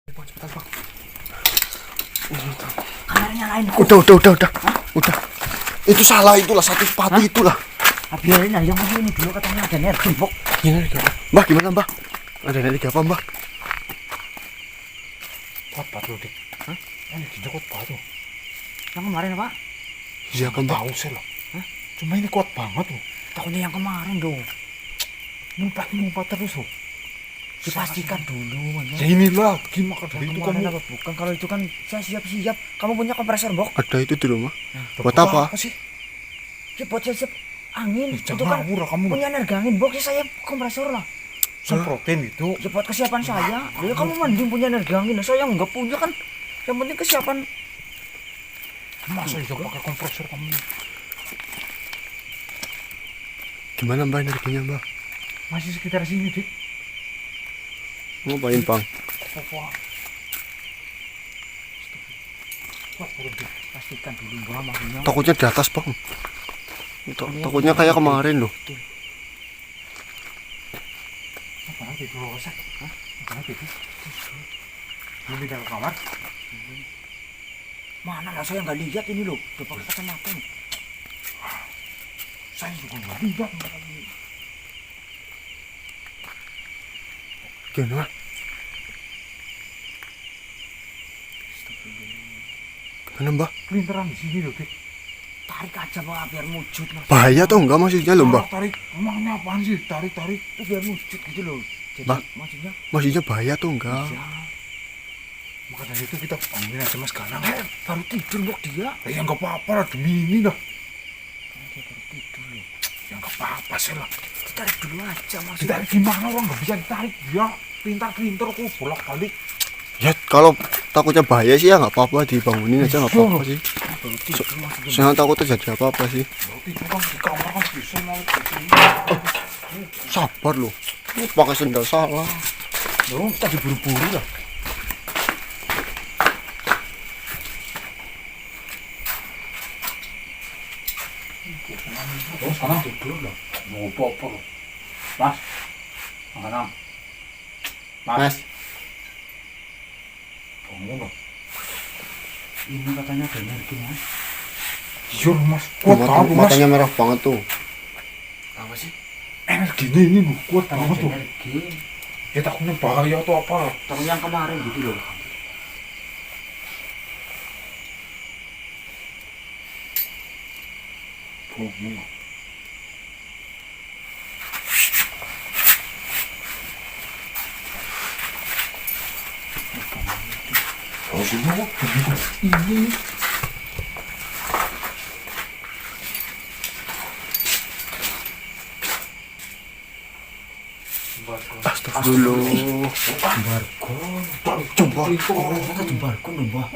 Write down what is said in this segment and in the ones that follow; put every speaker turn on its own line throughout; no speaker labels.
Cepetan, Bang.
Kameranya lain.
Udah. Itu salah itulah, satu sepatu itulah.
Biarin lah, yang ini dulu katanya ada energi, Bok.
Energi apa? Mbak, gimana, Mbak? Ada energi apa, Mbak?
Kuat banget loh, Dik.
Hah?
Energinya kuat banget loh.
Yang kemarin apa?
Iya kan, Mbak?
Tahu sih loh. Cuma ini kuat banget loh.
Takutnya yang kemarin dong.
Ngumpat terus loh.
Dipastikan dulu.
Ya inilah, gimana dari itu kamu?
Apa? Bukan, kalau itu kan saya siap-siap. Kamu punya kompresor, Bok?
Ada itu di rumah.
Buat
apa?
sih?
Ya buat siap angin. Itu
Jangan
kan
ngawur lah kamu.
punya energi angin, Bok. Ya saya kompresor lah.
Semprotin itu.
Ya buat kesiapan saya. Ya kamu mending punya energi angin. Saya nggak punya kan. Yang penting kesiapan.
Masa ya pakai kompresor kamu?
Gimana, Mbak, energinya, Mbak?
Masih sekitar sini, Dik.
Ngapain, Bang?
Apa? Kuat banget, Dik.
Pastikan dulu, Bang. Makanya.
Takutnya di atas, Bang. Takutnya kayak kemarin loh.
Apa lagi itu loh, Sak? Hah? Apa lagi itu? Belum pindah ke kamar?
Mana lah, saya nggak lihat ini loh. Udah pakai kacamata.
Saya juga nggak lihat.
Gimana, Mbak? Gimana, Mbak?
Kelinteran di sini loh, Dik.
Tarik aja, Pak, biar wujud, Mas.
Bahaya atau enggak maksudnya loh, Mbak?
Tarik, emangnya apaan sih? Tarik.
Itu biar wujud gitu loh. Jadi
Mbak?
maksudnya
Maksudnya bahaya atau enggak?
ya.
Maka dari itu kita bangunin aja Mas Ganang.
Baru tidur, Bok, dia.
Ya nggak apa-apa lah, demi ini lah.
Dia baru tidur loh.
Ya nggak apa-apa sih lah.
Ditarik dulu aja, Mas.
Ditarik gimana, orang nggak bisa ditarik. Dia pintar-pintar kok bolak-balik.
Ya kalau takutnya bahaya sih ya nggak apa-apa, dibangunin aja nggak apa-apa sih.
Baru tidur, maksudnya.
Jangan takut terjadi apa-apa sih.
Berarti itu kan di kamar kan bisa mau di sini.
Sabar loh. Ini pakai sendal salah.
Loh, tadi buru-buru lah.
Terus sekarang tidur lah. Mau apa-apa loh. Mas, Ganang.
Mas,
Bangun loh.
Ini katanya ada energi, Mas.
Iya loh, Mas. Kuat banget Mas.
matanya merah banget tuh.
Apa sih?
Energinya ini loh, kuat banget tuh.
Energi.
Ya takutnya bahaya atau apa.
Tahu yang kemarin gitu loh.
Bangun loh. Oh, sini kok begitu. Ini.
Astagfirullah.
Jembarkon. Ternyata jembarkon loh, Mbak.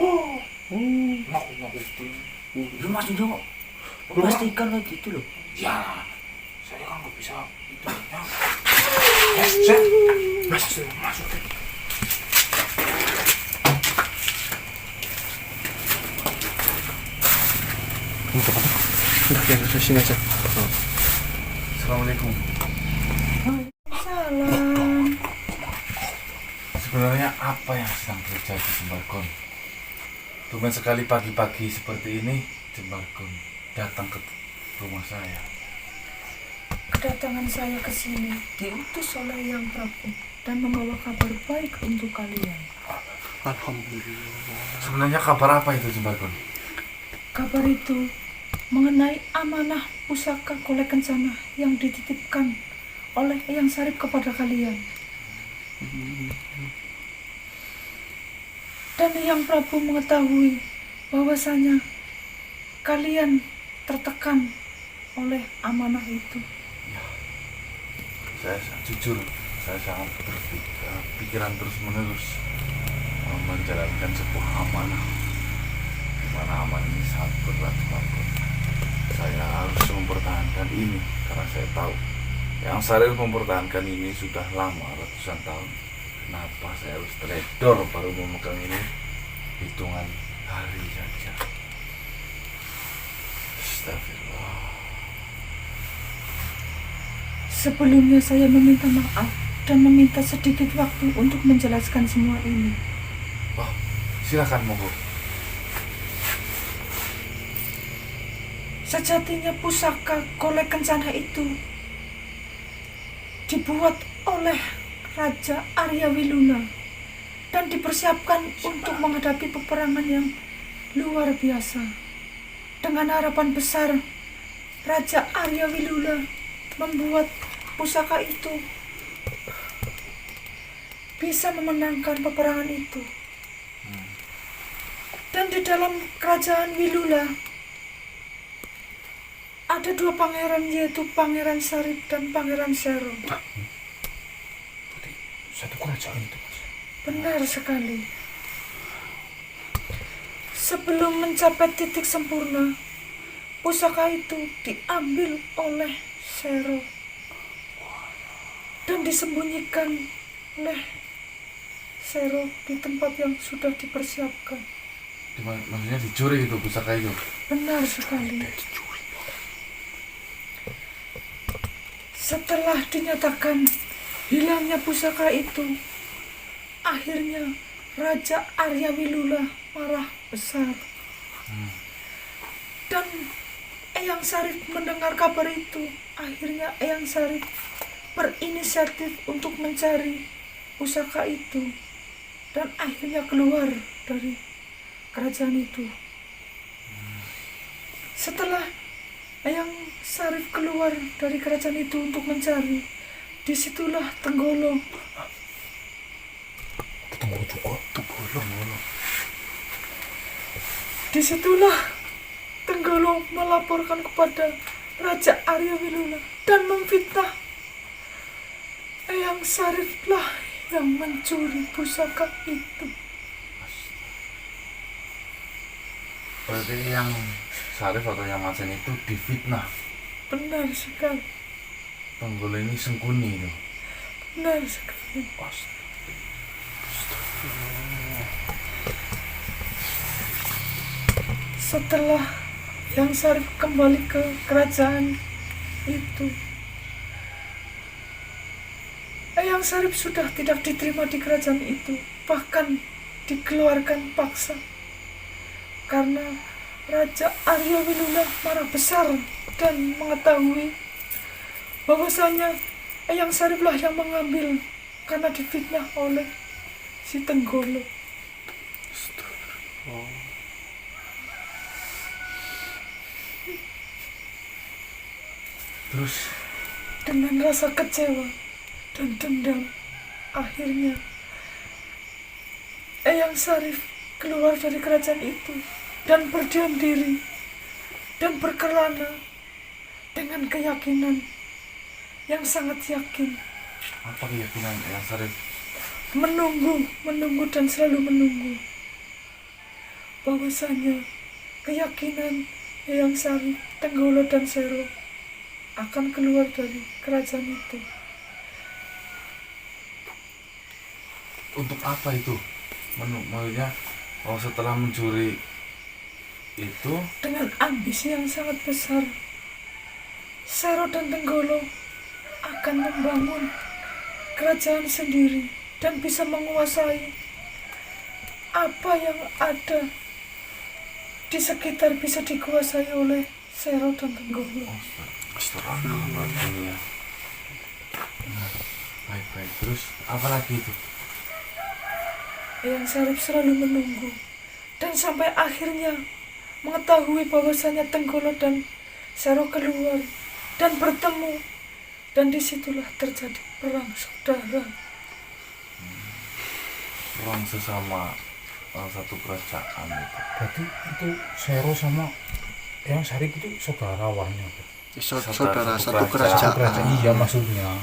Lu maksudnya kok pastikan kayak gitu loh.
Ya, saya kan nggak bisa itu ya. Masuk.
Udah, sini aja.
Assalamualaikum.
Salam.
Sebenarnya apa yang sedang terjadi Jembarkon? Tumben sekali pagi-pagi seperti ini Jembarkon datang ke rumah saya.
Kedatangan saya ke sini diutus oleh Yang Prabu dan membawa kabar baik untuk kalian.
Alhamdulillah.
Sebenarnya kabar apa itu Jembarkon?
Kabar itu mengenai amanah pusaka Kolek Kencana yang dititipkan oleh Eyang Sarip kepada kalian. Dan Yang Prabu mengetahui bahwasanya kalian tertekan oleh amanah itu.
Saya jujur, saya sangat berpikiran terus-menerus menjalankan sebuah amanah. Di mana amanah ini sangat berat Jembarkon. Saya harus mempertahankan ini karena saya tahu Yang Saril mempertahankan ini sudah lama, ratusan tahun. Kenapa saya harus teledor baru memegang ini hitungan hari saja? Astagfirullah.
Sebelumnya saya meminta maaf dan meminta sedikit waktu untuk menjelaskan semua ini.
Oh, silakan monggo.
Sejatinya pusaka Golek Kencana itu dibuat oleh Raja Arya Wilula dan dipersiapkan untuk menghadapi peperangan yang luar biasa. Dengan harapan besar, Raja Arya Wilula membuat pusaka itu bisa memenangkan peperangan itu. Dan di dalam kerajaan Wilula ada 2 pangeran, yaitu Pangeran Sarip dan Pangeran Sero.
Berarti satu kerajaan itu, Mas.
Benar sekali. Sebelum mencapai titik sempurna, pusaka itu diambil oleh Sero dan disembunyikan oleh Sero di tempat yang sudah dipersiapkan.
Maksudnya dicuri itu pusaka itu.
Benar sekali. Setelah dinyatakan hilangnya pusaka itu, akhirnya Raja Arya Wilula marah besar. Dan Eyang Sarip mendengar kabar itu. Akhirnya Eyang Sarip berinisiatif untuk mencari pusaka itu. Dan akhirnya keluar dari kerajaan itu. Setelah Eyang Sarip keluar dari kerajaan itu untuk mencari, disitulah Tenggolo.
Tenggolo juga.
Tenggolo.
Disitulah Tenggolo melaporkan kepada Raja Arya Wilula dan memfitnah Eyang Sarip lah yang mencuri pusaka itu.
Berarti yang Sarif atau yang Macan itu difitnah.
Benar sekali.
Tenggolo ini sengkuni itu.
Benar sekali. Setelah Eyang Sarip kembali ke kerajaan itu, Eyang Sarip sudah tidak diterima di kerajaan itu, bahkan dikeluarkan paksa. Karena Raja Arya Wilula marah besar dan mengetahui bahwasanya Eyang Sarip lah yang mengambil karena difitnah oleh si Tenggolo.
Terus
Dengan rasa kecewa dan dendam, akhirnya Eyang Sarip keluar dari kerajaan itu dan berdiam diri dan berkelana dengan keyakinan yang sangat yakin.
apa keyakinan yang Sarif?
Menunggu dan selalu menunggu. Bahwasanya keyakinan Eyang Sarip, Tenggolo dan Sero akan keluar dari kerajaan itu.
Untuk apa itu? Maksudnya setelah mencuri itu
Dengan ambisi yang sangat besar, Sero dan Tenggolo akan membangun kerajaan sendiri dan bisa menguasai apa yang ada di sekitar, bisa dikuasai oleh Sero dan Tenggolo.
Astagfirullahaladzim ya. Baik. Terus apa lagi itu?
Eyang Sarip selalu menunggu dan sampai akhirnya mengetahui bahwasanya Tenggolo dan Sero keluar dan bertemu, dan disitulah terjadi perang saudara.
Perang sesama satu kerajaan itu.
Berarti itu Sero sama yang Sarip itu saudarawannya.
Saudara satu
Satu
kerajaan.
kerajaan. Iya maksudnya.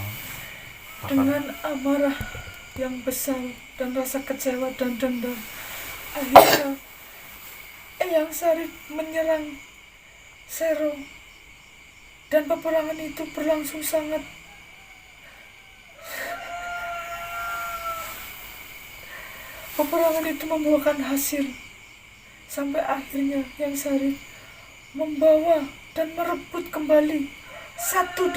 Dengan amarah yang besar dan rasa kecewa dan dendam, akhirnya Eyang Sarip menyerang Sero dan peperangan itu berlangsung sangat peperangan itu membuahkan hasil sampai akhirnya Eyang Sarip membawa dan merebut kembali satu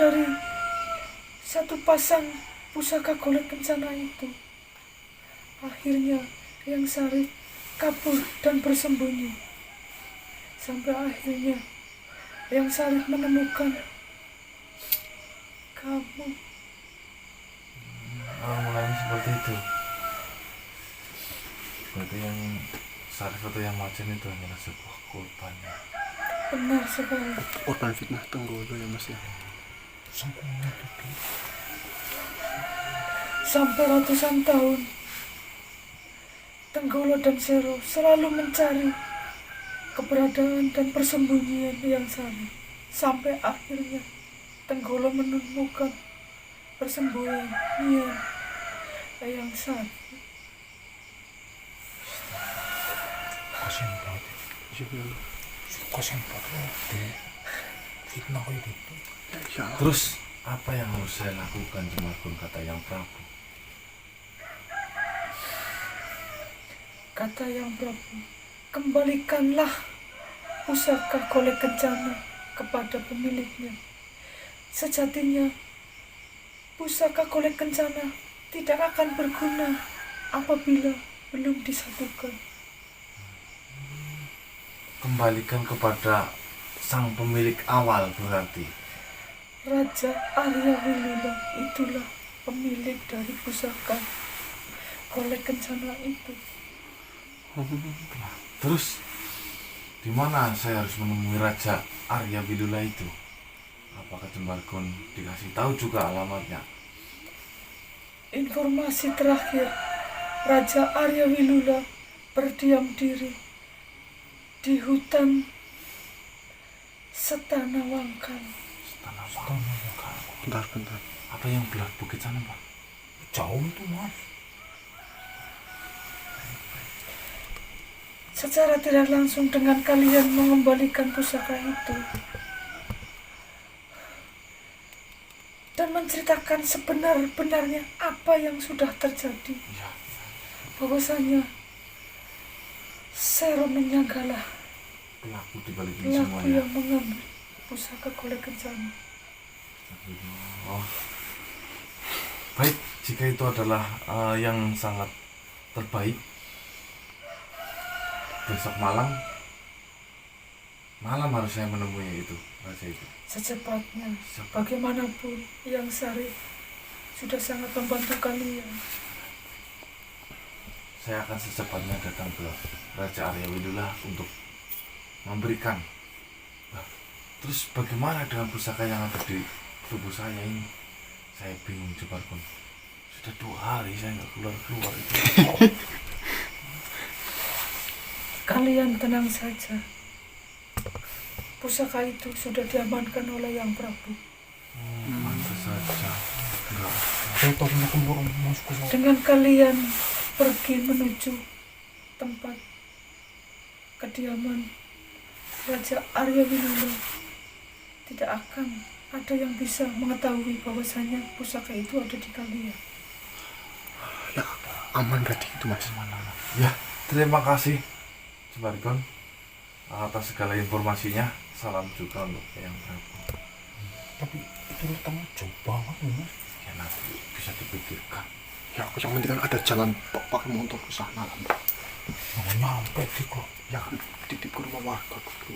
pasang pusaka Golek Kencana itu. Akhirnya Eyang Sarip kabur dan bersembunyi. Sampai akhirnya Eyang Sarip menemukan kamu.
Mulanya seperti itu. Berarti yang Sarif atau yang Macan itu hanyalah sebuah korban.
Benar sekali.
Korban fitnah Tenggolo ya Mas ya.
Sempurna itu.
Sampai ratusan tahun Tenggolo dan Sero selalu mencari keberadaan dan persembunyian Eyang Sarip. Sampai akhirnya Tenggolo menemukan persembunyian Eyang Sarip.
Kasihan banget. Kasihan banget. Fitnah itu.
Ya,
Terus apa yang harus saya lakukan Jemarkun, kata Yang Prabu?
Kata Yang Prabu, kembalikanlah pusaka Golek Kencana kepada pemiliknya. Sejatinya pusaka Golek Kencana tidak akan berguna apabila belum disatukan.
Kembalikan kepada sang pemilik awal berarti.
Raja Arya Wilula itulah pemilik dari pusaka Golek Kencana itu.
Terus di mana saya harus menemui Raja Arya Wilula itu? Apakah Jemarkun dikasih tahu juga alamatnya?
Informasi terakhir, Raja Arya Wilula berdiam diri di hutan Setana Wangkan.
bentar.
Apa yang belah bukit sana, Pak?
Jauh itu Mas.
Secara tidak langsung dengan kalian mengembalikan pusaka itu dan menceritakan sebenar-benarnya apa yang sudah terjadi.
Iya.
Bahwasanya Sero menyangkalah
Pelaku di balik ini
pelaku
semuanya.
yang mengambil pusaka Golek Kencana.
Oh. Baik, jika itu adalah yang sangat terbaik, besok malam harus saya menemui itu, raja itu.
Secepatnya,
Siapa?
bagaimanapun Yang Sarip sudah sangat membantu kalian.
Saya akan secepatnya datang ke Raja Arya Wilula untuk memberikan. Nah, terus bagaimana dengan pusaka yang ada di tubuh saya ini? Saya bingung, Jemarkun. Sudah 2 hari saya nggak keluar itu.
Kalian tenang saja. Pusaka itu sudah diamankan oleh Yang Prabu.
Pantas saja. Enggak.
Saya tahu aku mau masuk ke sana.
Dengan kalian pergi menuju tempat kediaman Raja Arya Wilula, tidak akan ada yang bisa mengetahui bahwasanya pusaka itu ada di kalian.
Ya, aman berarti itu Mas.
Ya, terima kasih Jemarkun atas segala informasinya. Salam juga untuk Yang Prabu.
Tapi itu letaknya jauh banget Mas.
Ya nanti bisa dipikirkan.
Ya, aku yang penting kan ada jalan pakai motor ke sana lah.
Nggak nyampe sih kok.
Ya kan titip ke rumah warga dulu.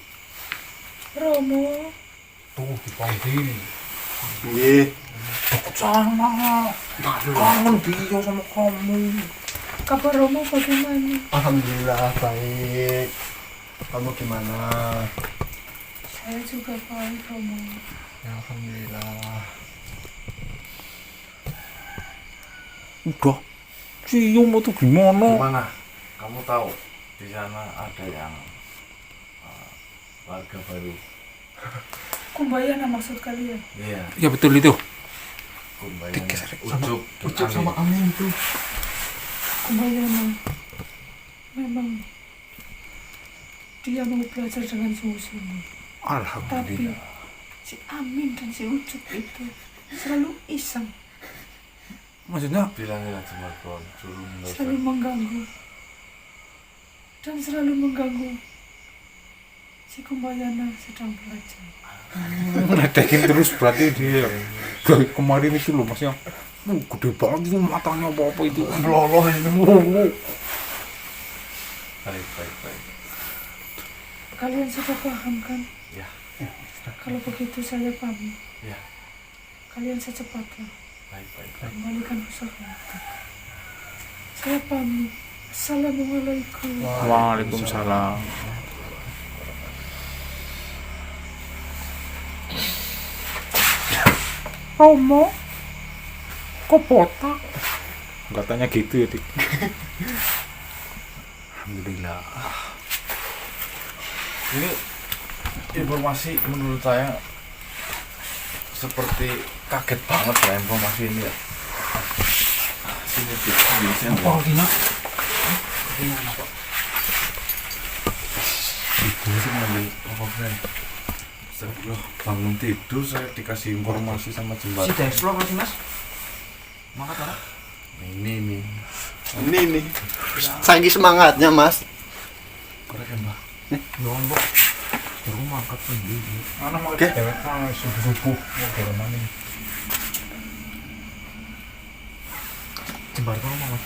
Romo,
Tuh dipanggil.
Iya.
Ke sana. Kangen dia sama kamu.
kabar Romo bagaimana?
Alhamdulillah baik. Kamu gimana?
Saya juga baik, Romo.
Ya, alhamdulillah.
Udah. Cium itu gimana?
Gimana? Kamu tahu di sana ada yang warga baru.
Kumbayana maksud kalian?
Iya,
Ya betul itu.
kumbayanya
Ucup sama Amin tuh.
Kumbayana memang dia mau belajar dengan sungguh-sungguh. Tapi
Alhamdulillah.
si Amin dan si Ucup itu selalu iseng,
Maksudnya
Bilangin aja Jemarkun, suruh nggak usah.
selalu mengganggu dan selalu mengganggu si Kumbayana sedang belajar.
ngedekin terus berarti dia. Kayak kemarin itu loh Mas yang gede banget itu matanya apa-apa itu.
Meloloh ini.
Baik.
Kalian sudah paham kan?
Ya.
Kalau begitu saya pamit.
Ya.
Kalian secepatnya
Baik.
kembalikan pusaka itu. Saya pamit. Assalamualaikum.
Waalaikumsalam. Romo, kok botak? Katanya gitu ya, Dik.
Alhamdulillah. Ini informasi menurut saya seperti kaget banget ya informasi ini ya. Sini Dik, sini.
Oh, gini.
Itu sih ngambil apa friend? Setelah bangun tidur saya dikasih informasi sama
Si
jembatan.
Deslo apa sih mas? Mangkat apa?
Ini nih.
Ini nih. Saking semangatnya, Mas.
Korek ya mbak.
Lombok. Terus mangkat tinggi.
Anak mau
Oke.
dewek subuh-subuh mau kemana nih?
Jembar kamu mas?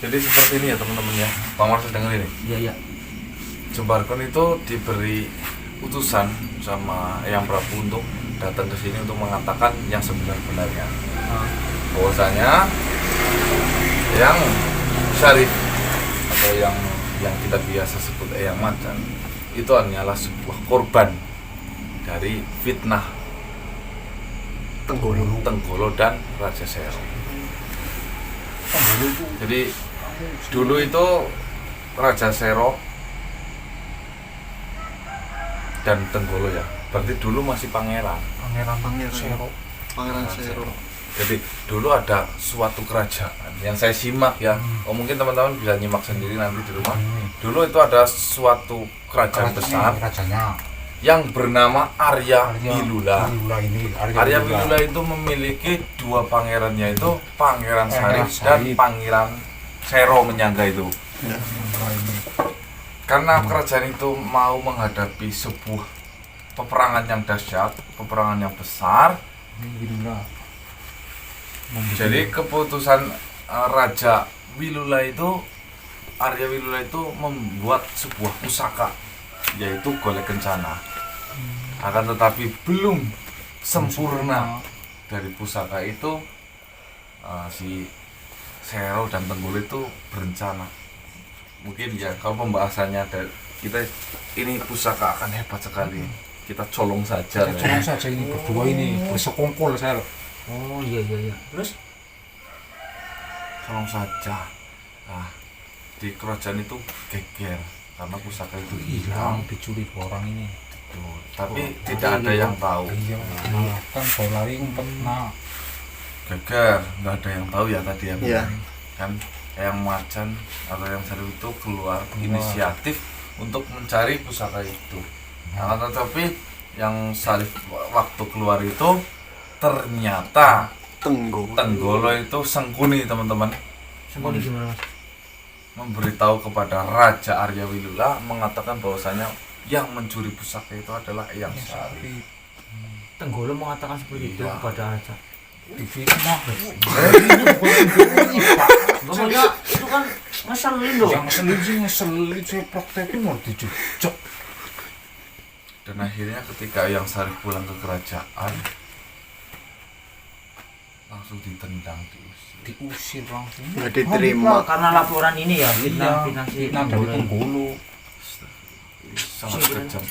Jadi seperti ini ya teman-teman ya. Pak Marsus dengar ini.
Iya.
Jembarkon itu diberi utusan sama Eyang Prabu untuk datang ke sini untuk mengatakan yang sebenar-benarnya. Bahwasanya yang syarif atau yang kita biasa sebut Eyang Macan itu hanyalah sebuah korban dari fitnah Tenggolo dan Raja Sero. Jadi dulu itu Raja Sero dan Tenggolo ya. Berarti dulu masih pangeran.
Pangeran Sero.
Jadi dulu ada suatu kerajaan yang saya simak ya. Oh, mungkin teman-teman bisa nyimak sendiri nanti di rumah. Dulu itu ada suatu kerajaan besar
Rajanya
yang bernama Arya Wilula. Arya
Wilula.
Wilula itu memiliki dua pangeran, yaitu Pangeran Sarif dan Pangeran Sero menyangga itu. Karena kerajaan itu mau menghadapi sebuah peperangan yang dahsyat, peperangan yang besar. Jadi keputusan Raja Wilula itu, Arya Wilula itu membuat sebuah pusaka, yaitu Golek Kencana. Akan tetapi belum sempurna dari pusaka itu, si Sero dan Tenggolo itu berencana. Mungkin ya kalau pembahasannya ada kita ini pusaka akan hebat sekali. Kita colong saja.
Colong saja ini berdua ini bersekongkol saya loh.
Oh iya. Terus?
Colong saja. Nah, di kerajaan itu geger karena pusaka itu
Hilang,
hilang.
dicuri dua orang ini.
Tuh, tapi tidak ada yang tahu.
Iya, kan kau lari umpet
Geger, nggak ada yang tahu ya tadi ya.
Iya.
Kan Eyang Macan atau Eyang Sarif itu keluar inisiatif untuk mencari pusaka itu. Nah, tetapi yang Sarif waktu keluar itu ternyata Tenggolo itu sengkuni teman-teman.
Sembunyi gimana mas?
Memberitahu kepada Raja Arya Wilula mengatakan bahwasanya yang mencuri pusaka itu adalah Eyang Sarif.
Tenggolo mengatakan seperti itu
Iya.
kepada Raja.
difitnah.
Ngomongnya itu kan ngeselin loh.
Yang ngeselin saya praktekin mau dicocok.
Dan akhirnya ketika Eyang Sarif pulang ke kerajaan langsung ditendang,
Diusir langsung.
Nggak diterima.
Karena laporan ini ya, fitnah si
Fitnah dari
Tenggolo.
Tenggolo.
sangat kejam.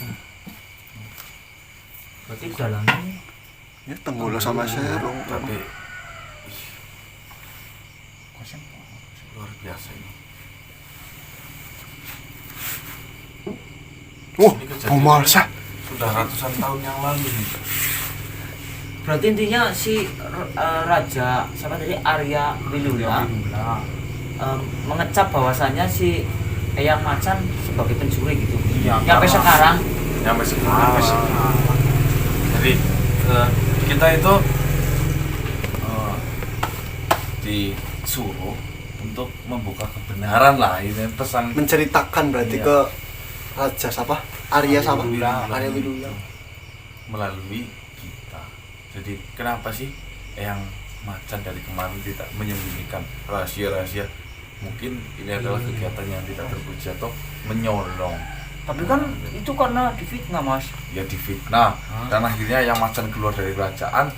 Berarti dalamnya
Ya Tenggolo sama Sero.
Tapi
Kasian.
luar biasa ini. Ini kejadian
Pemalsa.
sudah ratusan tahun yang lalu nih.
berarti intinya si Raja siapa tadi Arya Wilula mengecap bahwasannya si Eyang Macan sebagai pencuri gitu.
Iya,
Sampai
karena-
sekarang
Sampai sekarang. Jadi kita itu disuruh untuk membuka kebenaran lah, ini pesan
Menceritakan berarti
Iya.
ke Raja siapa? Arya sama?
Wilula.
Arya Wilula.
melalui kita. Jadi kenapa sih Eyang Macan dari kemarin tidak menyembunyikan rahasia-rahasia mungkin ini adalah kegiatan yang tidak terpuji atau menyolong.
Tapi kan itu karena difitnah, Mas.
Ya difitnah, dan akhirnya yang macan keluar dari kerajaan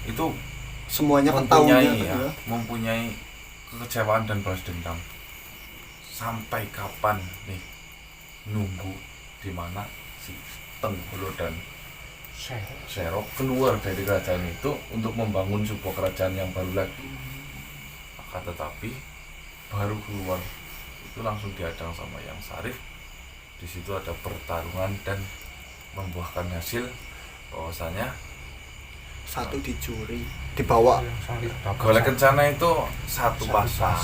itu
Semuanya kan tahu
mempunyai kekecewaan dan balas dendam. Sampai kapan nih nunggu di mana si Tenggolo dan Sero keluar dari kerajaan itu untuk membangun sebuah kerajaan yang baru lagi. Akan tetapi baru keluar itu langsung dihadang sama Yang Sarif. Di situ ada pertarungan dan membuahkan hasil bahwasanya
satu dicuri, dibawa.
Golek Kencana itu satu pasang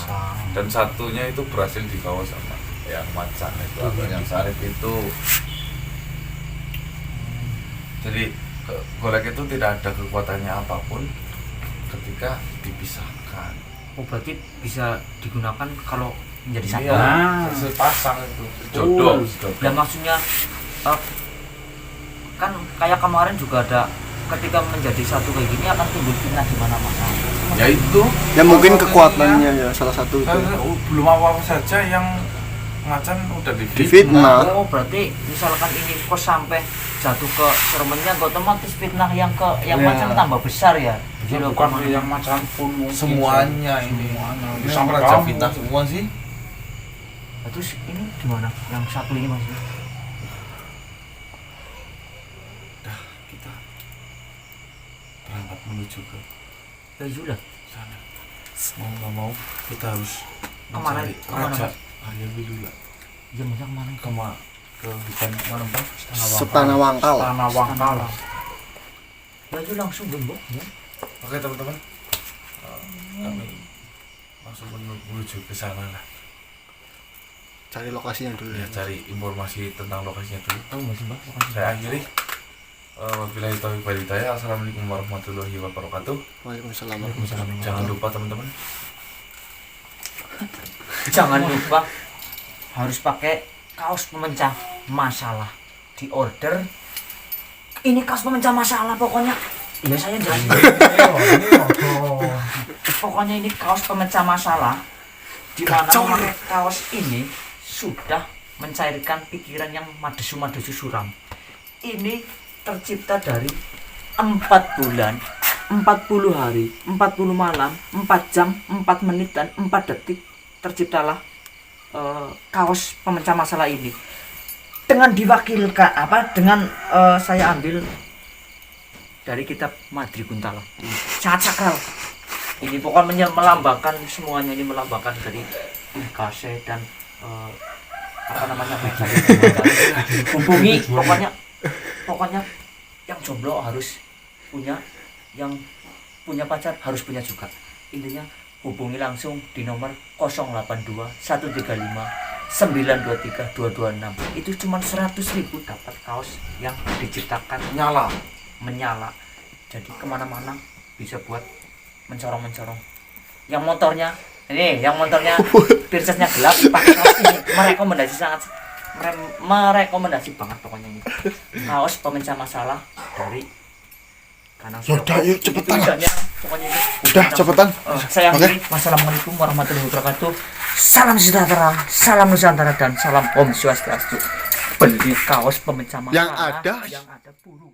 dan satunya itu berhasil dibawa sama Yang Macan itu atau Yang Sarif itu. Jadi golek itu tidak ada kekuatannya apapun ketika dipisahkan.
Oh, berarti bisa digunakan kalau menjadi satu.
Iya, sepasang itu jodoh.
Dan maksudnya kan kayak kemarin juga ada ketika menjadi satu kayak gini akan timbul fitnah di mana-mana.
Ya itu.
Ya mungkin kekuatannya ya salah satu itu.
Belum apa-apa saja yang Macan udah
Difitnah.
Oh, berarti misalkan ini kok sampai jatuh ke seremennya otomatis fitnah yang Macan tambah besar ya.
Ya, bukan yang Macan pun mungkin
semuanya ini. Bisa
Sampai
raja
kamu.
fitnah semua sih.
Nah, terus ini gimana? Yang satu ini Mas?
Kita berangkat menuju ke
Ya sudah.
sana. Mau nggak mau kita harus
Kemana?
mencari
Kemana,
Raja
Mas?
Arya Wilula.
Ya Mas kemana?
Ke hutan mana Pak?
Setana Wangkal.
Tanah Wangkal.
Ya itu langsung gembok ya.
Oke teman-teman, kami langsung menuju ke sana lah.
Cari lokasinya dulu
Ya,
ya.
cari informasi tentang lokasinya dulu.
Tahu nggak sih Mbak? Lokasi.
Saya akhiri. Wabillahi taufiq wal hidayah. Assalamualaikum warahmatullahi wabarakatuh.
Waalaikumsalam.
Jangan lupa teman-teman,
Jangan lupa harus pakai kaos pemecah masalah. Di order ini kaos pemecah masalah pokoknya. Iya saya jelasin. Pokoknya ini kaos pemecah masalah. Di mana memakai kaos ini sudah mencairkan pikiran yang madesu-madesu suram. Ini tercipta dari 4 bulan, 40 hari, 40 malam, 4 jam, 4 menit dan 4 detik terciptalah kaos pemecah masalah ini. Dengan diwakilkan dengan saya ambil dari kitab Madri Kuntala. Sangat sakral. Ini pokoknya melambangkan semuanya, ini melambangkan dari kasih dan apa namanya hubungi pokoknya yang jomblo harus punya, yang punya pacar harus punya juga. Intinya hubungi langsung di nomor 082 135 923 226. Itu cuma 100.000 dapat kaos yang diciptakan menyala. Jadi kemana-mana bisa buat mencorong. Yang motornya Princessnya gelap pakai kaos ini merekomendasi banget pokoknya ini. Kaos pemecah masalah dari Kanang
Yaudah, yuk cepetan.
Pokoknya itu.
Udah cepetan.
Saya akhiri. Wassalamualaikum warahmatullahi wabarakatuh. Salam sejahtera, salam Nusantara dan salam Om Swastiastu. Beli kaos pemecah masalah
Yang ada
buru.